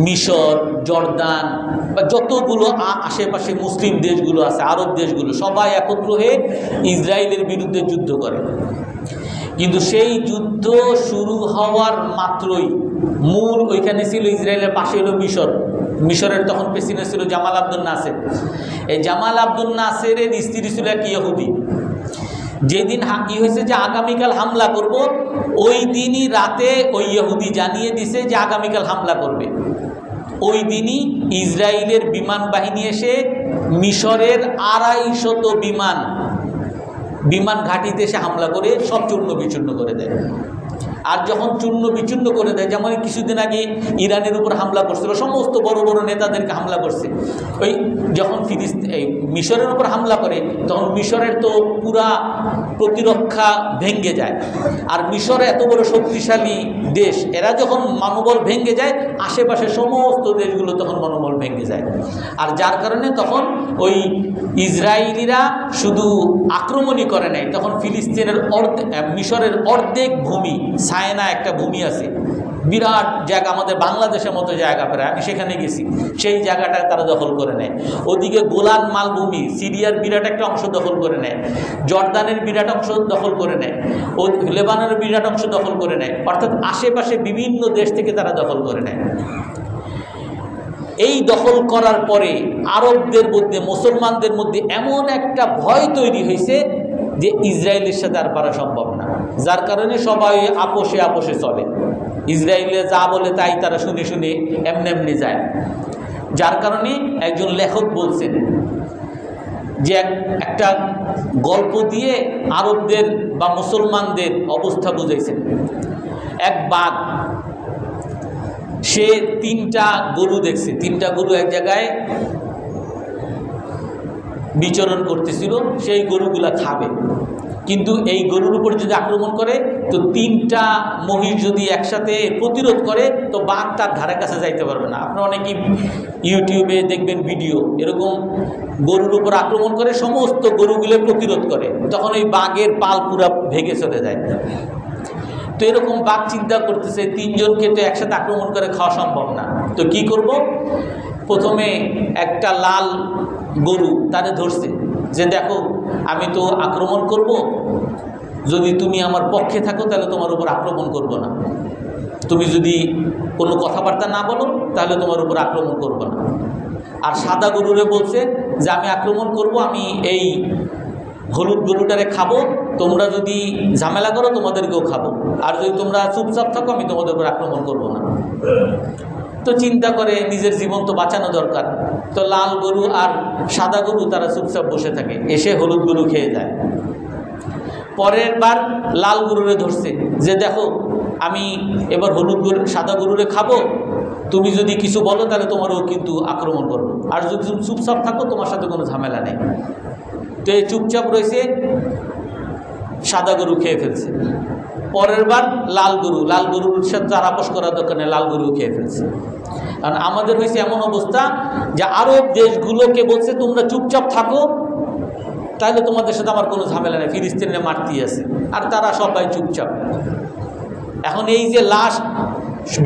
মিশর, জর্দান বা যতগুলো আশেপাশে মুসলিম দেশগুলো আছে, আরব দেশগুলো সবাই একত্র হয়ে ইসরায়েলের বিরুদ্ধে যুদ্ধ করে। কিন্তু সেই যুদ্ধ শুরু হওয়ার মাত্রই মূল ওইখানে ছিল ইসরায়েলের পাশে হলো মিশর, মিশরের তখন প্রেসিডেন্ট ছিল জামাল আব্দুল নাসের। এই জামাল আব্দুল নাসেরের স্ত্রী ছিল এক ইহুদি। যেদিন কি হয়েছে যে আগামীকাল হামলা করব, ওই দিনই রাতে ওই ইহুদি জানিয়ে দিছে যে আগামীকাল হামলা করবে। ওই দিনই ইসরায়েলের বিমান বাহিনী এসে মিশরের 250 বিমান ঘাঁটিতে এসে হামলা করে সব চূর্ণ বিচূর্ণ করে দেয়। আর যখন চূর্ণ বিচূর্ণ করে দেয়, যেমন কিছুদিন আগে ইরানের উপর হামলা করছিল, সমস্ত বড় বড় নেতাদেরকে হামলা করছে, ওই যখন মিশরের উপর হামলা করে তখন মিশরের তো পুরা প্রতিরক্ষা ভেঙে যায়। আর মিশর এত বড় শক্তিশালী দেশ, এরা যখন মনোবল ভেঙে যায় আশেপাশে সমস্ত দেশগুলো তখন মনোবল ভেঙে যায়। আর যার কারণে তখন ওই ইসরায়েলিরা শুধু আক্রমণই করে নাই, তখন ফিলিস্তিনের মিশরের অর্ধেক ভূমি, সায়না একটা ভূমি আছে, বিরাট জায়গা, আমাদের বাংলাদেশের মতো জায়গা প্রায়, আমি সেখানে গেছি, সেই জায়গাটা তারা দখল করে নেয়। ওদিকে গোলান মালভূমি, সিরিয়ার বিরাট একটা অংশ দখল করে নেয়, জর্দানের বিরাট অংশ দখল করে নেয়, ও লেবাননের বিরাট অংশ দখল করে নেয়, অর্থাৎ আশেপাশে বিভিন্ন দেশ থেকে তারা দখল করে নেয়। এই দখল করার পরে আরবদের মধ্যে, মুসলমানদের মধ্যে এমন একটা ভয় তৈরি হয়েছে যে ইসরায়েলের সাথে আর পারা সম্ভব না, যার কারণে সবাই আপোষে আপোষে চলে। ইসরায়েলে যা বলে তাই তারা শুনে শুনে এমনি এমনি যায়। যার কারণে একজন লেখক বলছেন যে একটা গল্প দিয়ে আরবদের বা মুসলমানদের অবস্থা বুঝাইছেন। এক বাঘ, সে 3টা গরু দেখছে, 3টা গরু এক জায়গায় বিচরণ করতেছিল, সেই গরুগুলা খাবে, কিন্তু এই গরুর উপর যদি আক্রমণ করে তো 3টা মহিষ যদি একসাথে প্রতিরোধ করে তো বাঘ তার ধারে কাছে যাইতে পারবে না। আপনারা অনেকেই ইউটিউবে দেখবেন ভিডিও, এরকম গরুর উপর আক্রমণ করে সমস্ত গরুগুলো প্রতিরোধ করে, তখন ওই বাঘের পাল পুরা ভেঙে চলে যায়। তো এরকম বাঘ চিন্তা করতেছে 3 জনকে তো একসাথে আক্রমণ করে খাওয়া সম্ভব না, তো কি করব? প্রথমে একটা লাল গরু তারে ধরছে যে দেখো আমি তো আক্রমণ করব, যদি তুমি আমার পক্ষে থাকো তাহলে তোমার উপর আক্রমণ করব না, তুমি যদি কোনো কথাবার্তা না বলো তাহলে তোমার উপর আক্রমণ করব না। আর সাদা গরুরে বলছে যে আমি আক্রমণ করব, আমি এই হলুদ গরুটারে খাবো, তোমরা যদি ঝামেলা করো তোমাদেরকেও খাবো, আর যদি তোমরা চুপচাপ থাকো আমি তোমাদের উপর আক্রমণ করব না। তো চিন্তা করে নিজের জীবন তো বাঁচানো দরকার, তো লাল গরু আর সাদা গরু তারা চুপচাপ বসে থাকে, এসে হলুদ গরু খেয়ে যায়। পরের বার লাল গরুরে ধরছে যে দেখো আমি এবার হলুদ গরু সাদা গরুরে খাবো, তুমি যদি কিছু বলো তাহলে তোমারও কিন্তু আক্রমণ করবো, আর যদি তুমি চুপচাপ থাকো তোমার সাথে কোনো ঝামেলা নেই। তো এই চুপচাপ রয়েছে, সাদা গরু খেয়ে ফেলছে। পরের বার লাল গরুর সাথে আর আপোষ করার দরকার নেই, লাল গরু খেয়ে ফেলছে। কারণ আমাদের হয়েছে এমন অবস্থা যে আরব দেশগুলোকে বলছে তোমরা চুপচাপ থাকো, তাহলে তোমাদের সাথে আমার কোনো ঝামেলা নেই, ফিলিস্তিনে মারতে আছে, আর তারা সবাই চুপচাপ। এখন এই যে লাস্ট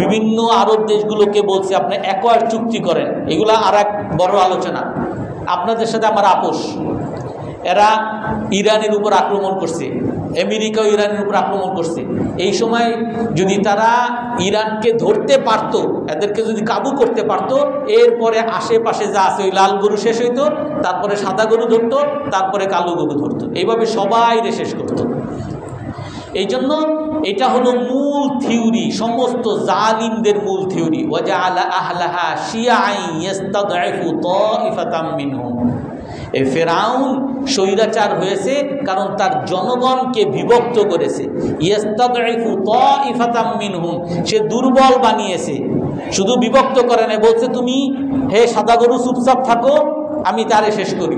বিভিন্ন আরব দেশগুলোকে বলছে আপনি অ্যাকোয়ার চুক্তি করেন, এগুলা আর এক বড় আলোচনা। আপনাদের সাথে আমার আপোষ, এরা ইরানের উপর আক্রমণ করছে, আমেরিকাও ইরানের উপর আক্রমণ করছে, এই সময় যদি তারা ইরানকে ধরতে পারতো, এদেরকে যদি কাবু করতে পারতো, এরপরে আশেপাশে যা আছে ওই লাল গরু শেষ হইতো, তারপরে সাদা গরু ধরতো, তারপরে কালো গরু ধরতো, এইভাবে সবাই শেষ করতো। এই জন্য এটা হলো মূল থিওরি, সমস্ত জালিমদের মূল থিওরি। ওয়াজআলা আহলাহা শিয়াআন ইস্তাদঈফু তাইফাতাম মিনহুম। এই ফেরাউন স্বৈরাচার হয়েছে কারণ তার জনগণকে বিভক্ত করেছে। ইস্তাদঈফু তাইফাতাম মিনহুম, সে দুর্বল বানিয়েছে, শুধু বিভক্ত করে না, বলছে তুমি হে সাদা গরু চুপচাপ থাকো, আমি তারে শেষ করি।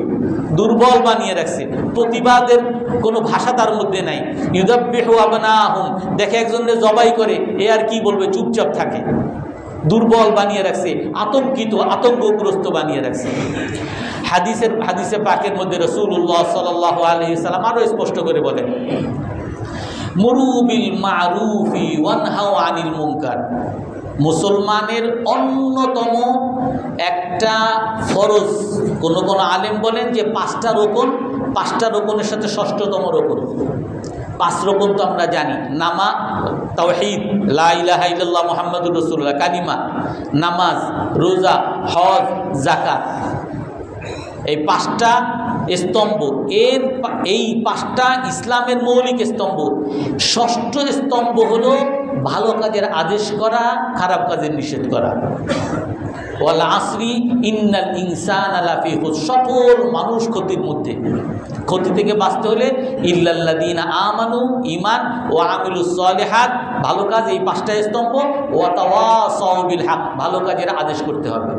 দুর্বল বানিয়ে রাখছে, প্রতিবাদের কোনো ভাষা তার মধ্যে নাই। ইউদাব্বিহু আবনাহুম, দেখে একজনের জবাই করে, এ আর কি বলবে, চুপচাপ থাকে। দুর্বল বানিয়ে রাখছে, আতঙ্কিত আতঙ্কগ্রস্ত বানিয়ে রাখছে। হাদিসে পাকের মধ্যে রাসূলুল্লাহ সাল্লাল্লাহু আলাইহি সাল্লাম আরো স্পষ্ট করে বলেন, মুরু বিল মারুফি ওয়ানহাউ আনিল মুনকার। মুসলমানের অন্যতম একটা ফরজ, কোন কোন আলেম বলেন যে 5টা রোকন, 5টা রোকনের সাথে 6ষ্ঠতম রোকন। 5 রোকন তো আমরা জানি, নামাজ, তাওহীদ, লা ইলাহা ইল্লাল্লাহ মুহাম্মাদুর রাসূলুল্লাহ, কালিমা, নামাজ, রোজা, হজ, যাকাত, এই 5টা স্তম্ভ। এই 5টা ইসলামের মৌলিক স্তম্ভ। 6ষ্ঠ স্তম্ভ হলো ভালো কাজের আদেশ করা, খারাপ কাজের নিষেধ করা। ওয়াল আসরি ইন্নাল ইনসানা লাফি খুসর, সকল মানুষ ক্ষতির মধ্যে। ক্ষতি থেকে বাঁচতে হলে ইল্লাল্লাযীনা আমানু, ঈমান, ও আমিলুস সালিহাত, ভালো কাজ, এই 5টা স্তম্ভ। ওয়া তাওয়াসাউ বিল হক, ভালো কাজের আদেশ করতে হবে।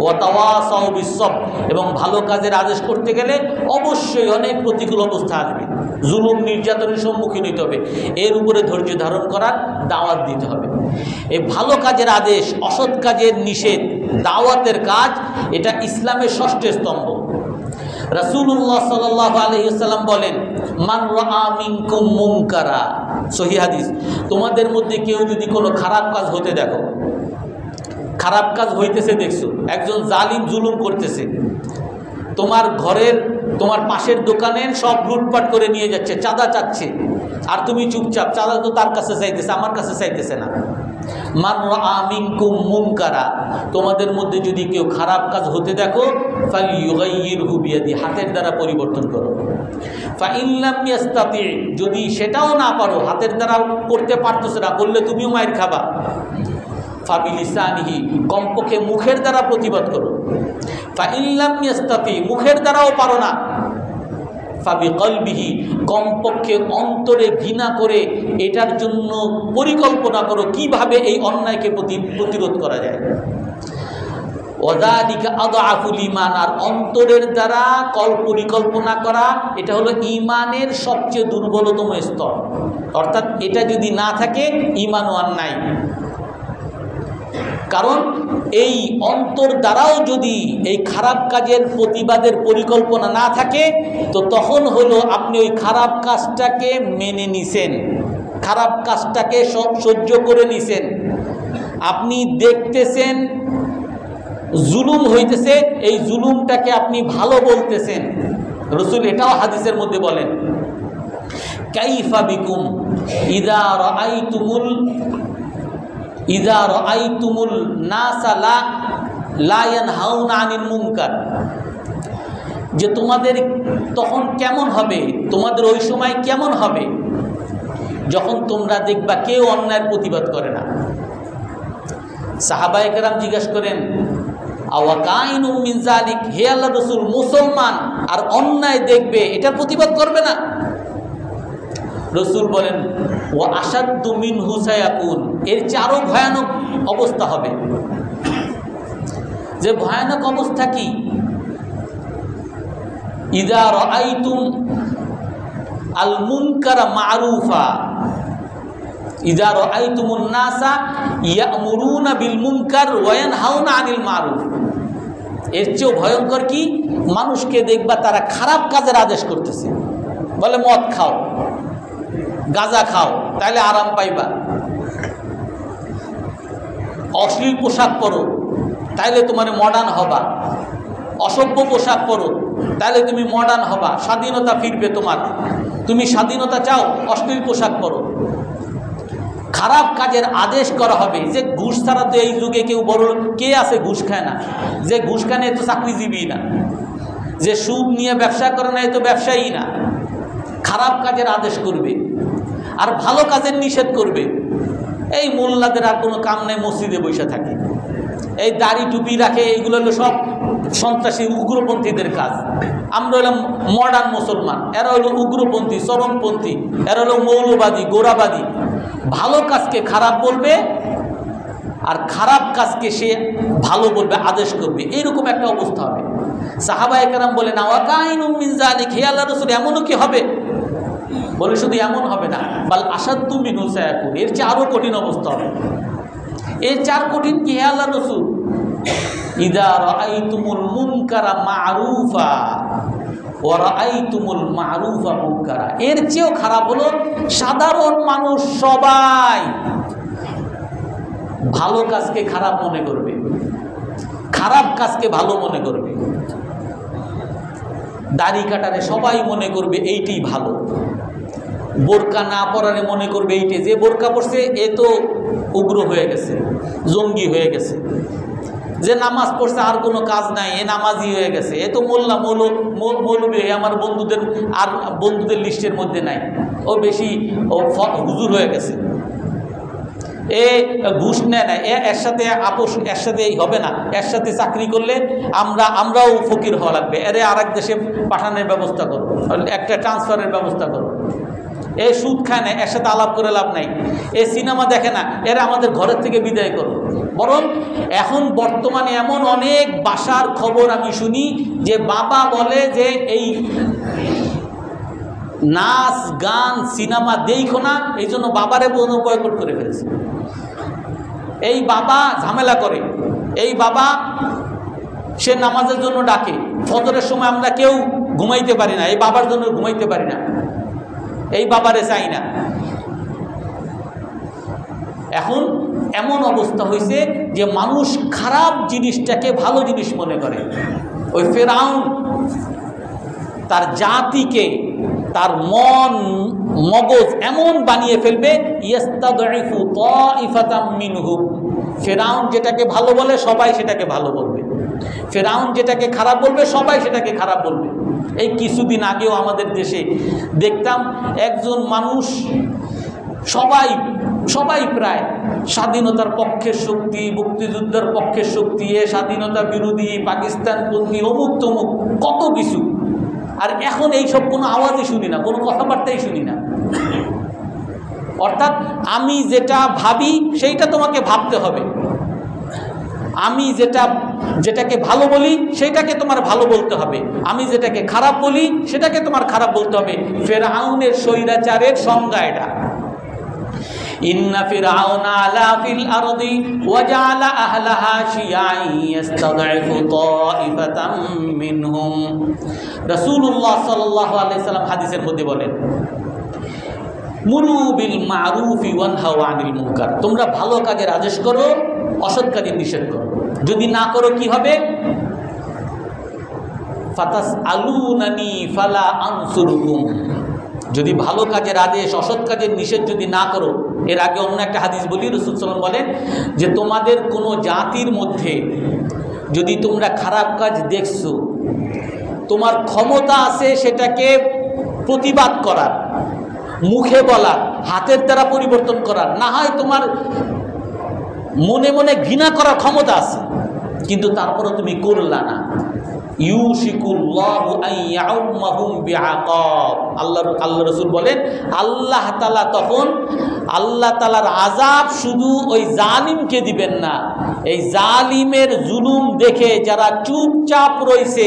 ওয়া তাওয়াসাউ বিস সবর, এবং ভালো কাজের আদেশ করতে গেলে অবশ্যই অনেক প্রতিকূল অবস্থা আসবে, জুলুম নির্যাতনের সম্মুখীন হতে হবে, এর উপরে ধৈর্য ধারণ করার দাওয়াত দিতে হবে। এই ভালো কাজের আদেশ, অসৎ কাজের নিষেধ, দাওয়াতের কাজ, এটা ইসলামের 6ষ্ঠ স্তম্ভ। রাসূলুল্লাহ সাল্লাল্লাহু আলাইহি ওয়াসাল্লাম বলেন, মান রাআ মিনকুম মুনকারা, সহিহ হাদিস, তোমাদের মধ্যে কেউ যদি কোনো খারাপ কাজ হতে দেখো, খারাপ কাজ হইতেছে দেখছো, একজন জালিম জুলুম করতেছে, তোমার ঘরের তোমার পাশের দোকানের সব লুটপাট করে নিয়ে যাচ্ছে, চাঁদা চাচ্ছে, আর তুমি চুপচাপ, চাঁদা তো তার কাছে চাইতেছে, আমার কাছে চাইতেছে না। মান রাআ মিনকুম মুনকারা, তোমাদের মধ্যে যদি কেউ খারাপ কাজ হতে দেখো, ফালইয়ুগাইয়িরহু বিয়াদি, হাতের দ্বারা পরিবর্তন করো। ফাইন লাম ইয়াস্তাতি, যদি সেটাও না পারো, হাতের দ্বারা করতে পারতেছো না, করলে তুমিও মাইর খাবা, ফাবিলিসানিহি, কমপক্ষে মুখের দ্বারা প্রতিবাদ করো। ফাইন লাম ইয়াস্তাতি, মুখের দ্বারাও পারো না, ফাবিকলবিহি, কমপক্ষে অন্তরে ঘৃণা করে এটার জন্য পরিকল্পনা করো কিভাবে এই অন্যায়কে প্রতিরোধ করা যায়। ওয়াযালিকা আযআফুল ঈমান, আর অন্তরের দ্বারা পরিকল্পনা করা এটা হলো ঈমানের সবচেয়ে দুর্বলতম স্তর। অর্থাৎ এটা যদি না থাকে ঈমানও আর নাই। কারণ এই অন্তর দ্বারাও যদি এই খারাপ কাজের প্রতিবাদের পরিকল্পনা না থাকে, তো তখন হলো আপনি ওই খারাপ কাজটাকে মেনে নিছেন, খারাপ কাজটাকে সহ্য করে নিছেন, আপনি দেখতেছেন জুলুম হইতেছে, এই জুলুমটাকে আপনি ভালো বলতেছেন। রাসূল এটাও হাদিসের মধ্যে বলেন, কাইফা বিকুম ইযা রাআইতুমুল নাসা লা ইয়ানহাউনা আনিল মুনকার, যে তোমাদের তখন কেমন হবে, তোমাদের ওই সময় কেমন হবে যখন তোমরা দেখবা কেউ অন্যায়ের প্রতিবাদ করে না। সাহাবায়ে কেরাম জিজ্ঞাসা করেন, আওয়াকাইনু মিন যালিক, হে আল্লাহর রাসূল, মুসলমান আর অন্যায় দেখবে, এটার প্রতিবাদ করবে না? রাসূল বলেন, ওয়া আশাদ্দু মিনহু সায়াকুন, এর চেয়ে আরো ভয়ানক অবস্থা হবে। যে ভয়ানক অবস্থা কি? ইযা রাআইতুম আল মুনকারা মারুফা, ইযা রাআইতুমুন নাসা ইয়ামুরুনা বিল মুনকার ওয়া ইয়ানহাউনা আনিল মারুফ, এর চেয়েও ভয়ঙ্কর কি? মানুষকে দেখবা তারা খারাপ কাজের আদেশ করতেছে, বলে মদ খাও, গাঁজা খাও, তাহলে আরাম পাইবা, অশ্লীল পোশাক পরো, তাইলে তোমার মডার্ন হবা, অসভ্য পোশাক পরো, তাহলে তুমি মডার্ন হবা, স্বাধীনতা ফিরবে তোমার, তুমি স্বাধীনতা চাও, অশ্লীল পোশাক পরো। খারাপ কাজের আদেশ করা হবে। যে ঘুষ ছাড়া তো এই যুগে কেউ বড় কে আছে ঘুষ খায় না? যে ঘুষ খায় না এ তো চাকরিজীবী না, যে সুদ নিয়ে ব্যবসা করে না এ তো ব্যবসায়ী না। খারাপ কাজের আদেশ করবে আর ভালো কাজের নিষেধ করবে। এই মোল্লাদের আর কোনো কাম নেই, মসজিদে বসে থাকে, এই দাড়ি টুপি রাখে, এইগুলো হলো সব সন্ত্রাসী উগ্রপন্থীদের কাজ। আমরা হলাম মডার্ন মুসলমান, এরা হলো উগ্রপন্থী, চরমপন্থী, এরা হলো মৌলবাদী, গোড়াবাদী। ভালো কাজকে খারাপ বলবে আর খারাপ কাজকে সে ভালো বলবে, আদেশ করবে, এইরকম একটা অবস্থা হবে। সাহাবায়ে কেরাম বলেন, আওয়াকাইনুম মিন যালিক, হে আল্লাহর রাসূল, এমনও কি হবে? বলে শুধু এমন হবে না, বাল আসাদ্দু মিনহু সায়াকুন, এর চেয়ে আরো কঠিন অবস্থা হবে। এর চার কঠিন কি হে আল্লাহর রাসূল? ইযা রাআইতুমুল মুনকারা মারুফা ওয়া রাআইতুমুল মারুফা মুনকারা, এর চেয়েও খারাপ হলো সাধারণ মানুষ সবাই ভালো কাজকে খারাপ মনে করবে, খারাপ কাজকে ভালো মনে করবে। দাড়ি কাটারে সবাই মনে করবে এইটাই ভালো, বোরকা না পরারে মনে করবে এইটাই, যে বোরকা পরছে এ তো উগ্র হয়ে গেছে, জঙ্গি হয়ে গেছে, যে নামাজ পড়ছে আর কোনো কাজ নাই এ নামাজি হয়ে গেছে, এ তো মোল্লা মৌলবী হয়ে আমার বন্ধুদের লিস্টের মধ্যে নাই, ও বেশি হুজুর হয়ে গেছে, এ ঘুষ নেয় না, এর সাথে আপোষ এর সাথে হবে না, এর সাথে চাকরি করলে আমরাও ফকির হওয়া লাগবে, এরে আর এক দেশে পাঠানোর ব্যবস্থা করো, একটা ট্রান্সফারের ব্যবস্থা করো। এ সুদ খায় না, এর সাথে আলাপ করে লাভ নাই, এ সিনেমা দেখে না, এরা আমাদের ঘরের থেকে বিদায় করো। বরং এখন বর্তমানে এমন অনেক বাসার খবর আমি শুনি যে বাবা বলে যে এই নাচ গান সিনেমা দেখো না, এই জন্য বাবারে বয়কট করে ফেলেছে। এই বাবা ঝামেলা করে, এই বাবা সে নামাজের জন্য ডাকে, ফজরের সময় আমরা কেউ ঘুমাইতে পারি না, এই বাবার জন্য ঘুমাইতে পারি না, এই বাবারে চাই না। এখন এমন অবস্থা হয়েছে যে মানুষ খারাপ জিনিসটাকে ভালো জিনিস মনে করে। ওই ফেরাউন তার জাতিকে, তার মন মগজ এমন বানিয়ে ফেলবে, ইয়াস্তাদঈফু তাইফাতাম মিনহুম, ফেরাউন যেটাকে ভালো বলে সবাই সেটাকে ভালো বলবে, ফেরাউন যেটাকে খারাপ বলবে সবাই সেটাকে খারাপ বলবে। এই কিছুদিন আগেও আমাদের দেশে দেখতাম একজন মানুষ, সবাই প্রায় স্বাধীনতার পক্ষের শক্তি, মুক্তিযুদ্ধের পক্ষের শক্তি, স্বাধীনতা বিরোধী, পাকিস্তানপন্থী, অমুক তমুক কত কিছু, আর এখন এইসব কোনো আওয়াজই শুনি না, কোনো কথাবার্তাই শুনি না। অর্থাৎ আমি যেটা ভাবি সেইটা তোমাকে ভাবতে হবে, আমি যেটাকে ভালো বলি সেটাকে তোমার ভালো বলতে হবে, আমি যেটাকে খারাপ বলি সেটাকে তোমার খারাপ বলতে হবে। ফিরআউনের স্বৈরাচারের সংজ্ঞা এটা। ইন্না ফিরআউনা আলা ফিল আরদি ওয়া জাআলা আহলাহা শিয়া'আন ইস্তাদঈফু তাইফাতাম মিনহুম। রাসূলুল্লাহ সাল্লাল্লাহু আলাইহি সাল্লাম হাদিসের মধ্যে বলেন, মুরু বিল মারুফি ওয়ানহাউ আনিল মুনকার, তোমরা ভালো কাজের আদেশ করো, অসৎ কাজের নিষেধ করো। যদি না করো কি হবে? ফাতাসআলুনানি ফালা আনসুরুকুম, যদি ভালো কাজের আদেশ অসৎ কাজের নিষেধ যদি না করো। এর আগে অন্য একটা হাদিস বলি, রাসূল সাল্লাল্লাহু আলাইহি ওয়াসাল্লাম বলেন যে তোমাদের কোনো জাতির মধ্যে যদি তোমরা খারাপ কাজ দেখছো, তোমার ক্ষমতা আছে সেটাকে প্রতিবাদ করার, মুখে বলার, হাতের দ্বারা পরিবর্তন করার, না হয় তোমার মনে মনে ঘৃণা করার ক্ষমতা আছে, কিন্তু তারপরে তুমি করলা না, ইউশিকুল্লাহু আন ইয়াউম্মাহুম বিআকাব, আল্লাহ রাসূল বলেন আল্লাহ তাআলা তখন আল্লাহ তাআলার আযাব শুধু ওই জালিমকে দিবেন না, এই জালিমের জুলুম দেখে যারা চুপচাপ রয়েছে,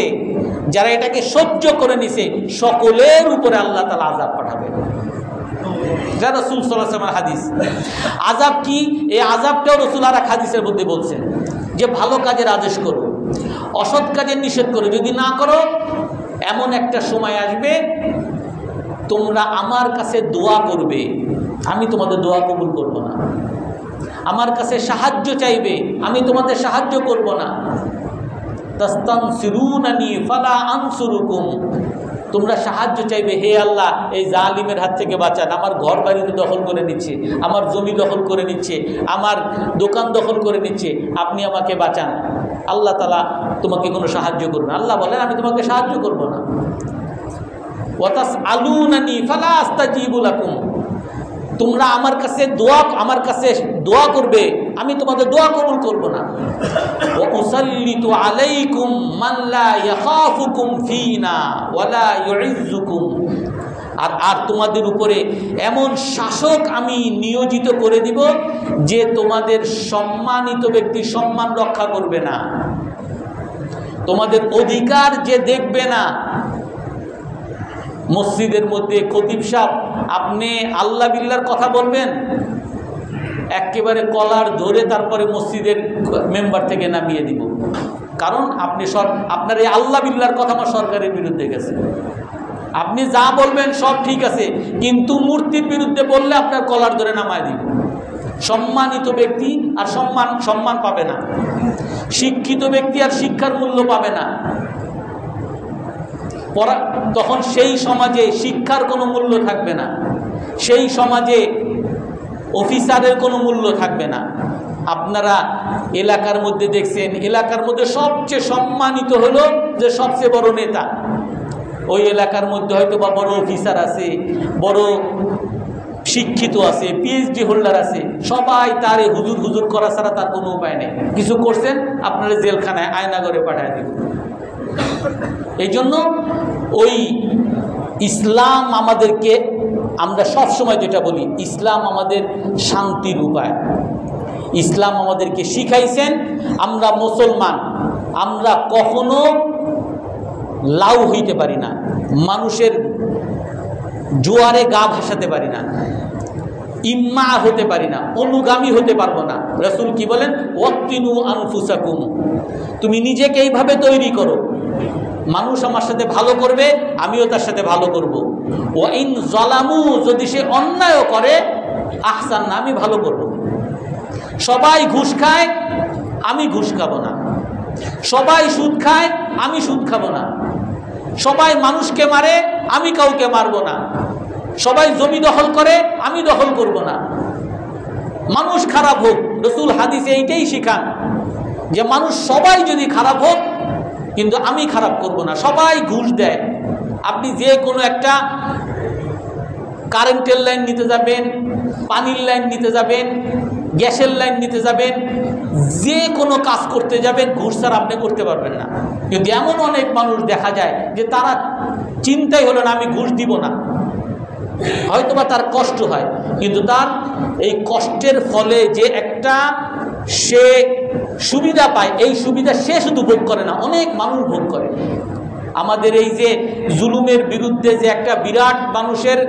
যারা এটাকে সহ্য করে নিছে, সকলের উপরে আল্লাহ তাআলা আযাব পাঠাবেন। যা রাসূল সাল্লাল্লাহু আলাইহি ওয়াসাল্লামের হাদিস। আযাব কি? এই আযাবটাও রাসূল আর এক হাদিসের মধ্যে বলছেন যে ভালো কাজের আদেশ করো, অসৎ কাজের নিষেধ করো, যদি না করো এমন একটা সময় আসবে তোমরা আমার কাছে দোয়া করবে, আমি তোমাদের দোয়া কবুল করব না, আমার কাছে সাহায্য চাইবে, আমি তোমাদের সাহায্য করব না। তাস্তানসিরুনানি ফালা আনসুরুকুম, তোমরা সাহায্য চাইবে, হে আল্লাহ এই জালিমের হাত থেকে বাঁচান, আমার ঘর বাড়িতে দখল করে নিচ্ছে, আমার জমি দখল করে নিচ্ছে, আমার দোকান দখল করে নিচ্ছে, আপনি আমাকে বাঁচান। আল্লাহ তাআলা তোমাকে কোনো সাহায্য করবে না। আল্লাহ বলেন আমি তোমাকে সাহায্য করব না। ওয়াতাসআলুনানি ফালা আস্তাজিবু লাকুম, তোমরা আমার কাছে দোয়া করবে, আমি তোমাদের দোয়া কবুল করব না। ওয়া উসাল্লিতু আলাইকুম মান লা ইয়াখাফুকুম ফিনা ওয়ালা ইউইজ্জুকুম, আর তোমাদের উপরে এমন শাসক আমি নিয়োজিত করে দিব যে তোমাদের সম্মানিত ব্যক্তি সম্মান রক্ষা করবে না, তোমাদের অধিকার যে দেখবে না। মসজিদের মধ্যে খতিব সাহেব আপনি আল্লাহ বিল্লাহর কথা বলবেন, একেবারে কলার ধরে তারপরে মসজিদের মেম্বার থেকে নামিয়ে দিব, কারণ আপনি আপনার এই আল্লাহ বিল্লাহর কথা আমার সরকারের বিরুদ্ধে গেছে। আপনি যা বলবেন সব ঠিক আছে, কিন্তু মূর্তির বিরুদ্ধে বললে আপনার কলার ধরে নামায় দিব। সম্মানিত ব্যক্তি আর সম্মান পাবে না, শিক্ষিত ব্যক্তি আর শিক্ষার মূল্য পাবে না। তখন সেই সমাজে শিক্ষার কোনো মূল্য থাকবে না, সেই সমাজে অফিসারের কোনো মূল্য থাকবে না। আপনারা এলাকার মধ্যে দেখছেন, এলাকার মধ্যে সবচেয়ে সম্মানিত হলো যে সবচেয়ে বড় নেতা, ওই এলাকার মধ্যে হয়তো বা বড় অফিসার আছে, বড় শিক্ষিত আছে, পিএইচডি হোল্ডার আছে, সবাই তারে হুজুর হুজুর করা ছাড়া তার কোনো উপায় নেই। কিছু করছেন আপনারা জেলখানায় আয়নাগরে পাঠায় দিবেন। এই জন্য ওই ইসলাম আমাদেরকে, আমরা সব সময় যেটা বলি, ইসলাম আমাদের শান্তির উপায়। ইসলাম আমাদেরকে শিখাইছেন আমরা মুসলমান, আমরা কখনো লাউ হইতে পারি না, মানুষের জোয়ারে গা ভাসাতে পারি না, ইম্মা হতে পারি না, অনুগামী হতে পারবো না। রাসূল কি বলেন? ওয়াক্তিনু আনফুসাকুম, তুমি নিজেকে এইভাবে তৈরি করো, মানুষ আমার সাথে ভালো করবে, আমিও তার সাথে ভালো করব। ওয়া ইন যালামু, যদি সে অন্যায় করে, আহসান, আমি ভালো করব। সবাই ঘুষ খায়, আমি ঘুষ খাবো না। সবাই সুদ খায়, আমি সুদ খাবো না। সবাই মানুষকে মারে, আমি কাউকে মারবো না। সবাই জমি দখল করে, আমি দখল করব না। মানুষ খারাপ হোক, রাসূল হাদিসে এইটাই শিখান যে মানুষ সবাই যদি খারাপ হোক, কিন্তু আমি খারাপ করব না। সবাই ঘুষ দেয়। আপনি যে কোনো একটা কারেন্টের লাইন নিতে যাবেন, পানির লাইন নিতে যাবেন, গ্যাসের লাইন নিতে যাবেন, যে কোনো কাজ করতে যাবেন, ঘুষ ছাড়া আপনি করতে পারবেন না। কিন্তু এমন অনেক মানুষ দেখা যায় যে তারা চিন্তাই হলো না আমি ঘুষ দিব না। হয়তোবা তার কষ্ট হয়, কিন্তু তার এই কষ্টের ফলে যে একটা সে সুবিধা পায়, এই সুবিধা সে শুধু ভোগ করে না, অনেক মানুষ ভোগ করে। আমাদের এই যে জুলুমের বিরুদ্ধে যে একটা বিরাট মানুষের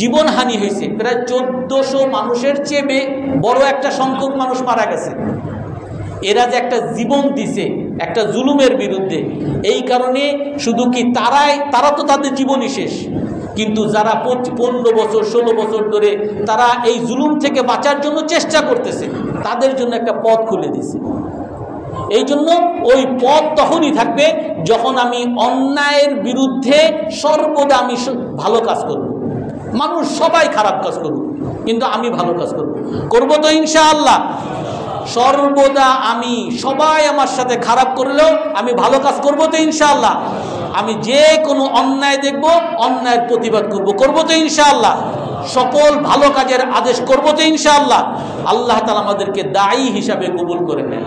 জীবনহানি হয়েছে, প্রায় 1400 মানুষের চেয়ে বড় একটা সংখ্যক মানুষ মারা গেছে। এরা যে একটা জীবন দিছে একটা জুলুমের বিরুদ্ধে, এই কারণে শুধু কি তারা তো তাদের জীবনই শেষ, কিন্তু যারা 15 বছর 16 বছর ধরে তারা এই জুলুম থেকে বাঁচার জন্য চেষ্টা করতেছে, তাদের জন্য একটা পথ খুলে দিছে। এই জন্য ওই পথ তখনই থাকবে যখন আমি অন্যায়ের বিরুদ্ধে সর্বদা আমি ভালো কাজ করব। মানুষ সবাই খারাপ কাজ করব, কিন্তু আমি ভালো কাজ করব তো ইনশাআল্লাহ। সর্বদা আমি, সবাই আমার সাথে খারাপ করলেও আমি ভালো কাজ করব তো ইনশাআল্লাহ। আমি যে কোনো অন্যায় দেখব, অন্যায়ের প্রতিবাদ করব তো ইনশাআল্লাহ। সকল ভালো কাজের আদেশ করব তো ইনশাআল্লাহ। আল্লাহ তাআলা আমাদেরকে দায়ী হিসাবে কবুল করে নেন।